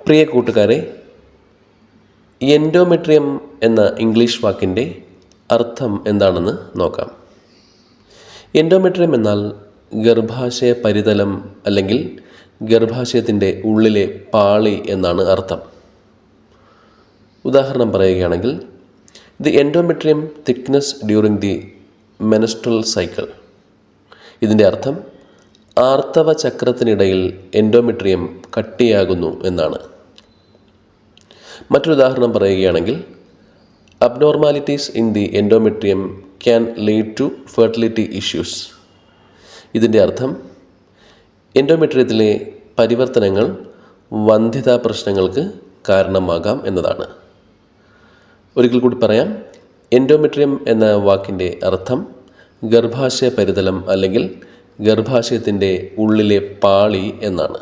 പ്രിയ കൂട്ടുകാരെ, എൻഡോമെട്രിയം എന്ന ഇംഗ്ലീഷ് വാക്കിൻ്റെ അർത്ഥം എന്താണെന്ന് നോക്കാം. എൻഡോമെട്രിയം എന്നാൽ ഗർഭാശയ പരിതലം അല്ലെങ്കിൽ ഗർഭാശയത്തിൻ്റെ ഉള്ളിലെ പാളി എന്നാണ് അർത്ഥം. ഉദാഹരണം പറയുകയാണെങ്കിൽ, the endometrium thickness during the menstrual cycle. ഇതിൻ്റെ അർത്ഥം ആർത്തവ ചക്രത്തിനിടയിൽ എൻഡോമെട്രിയം കട്ടിയാകുന്നു എന്നാണ്. മറ്റൊരു ഉദാഹരണം പറയുകയാണെങ്കിൽ, abnormalities in the endometrium can lead to fertility issues. ഇതിൻ്റെ അർത്ഥം എൻഡോമെട്രിയത്തിലെ പരിവർത്തനങ്ങൾ വന്ധ്യതാ പ്രശ്നങ്ങൾക്ക് കാരണമാകാം എന്നതാണ്. ഒരിക്കൽ കൂടി പറയാം. എൻഡോമെട്രിയം എന്ന വാക്കിൻ്റെ അർത്ഥം ഗർഭാശയ പരിതലം അല്ലെങ്കിൽ ഗർഭാശയത്തിൻ്റെ ഉള്ളിലെ പാളി എന്നാണ്.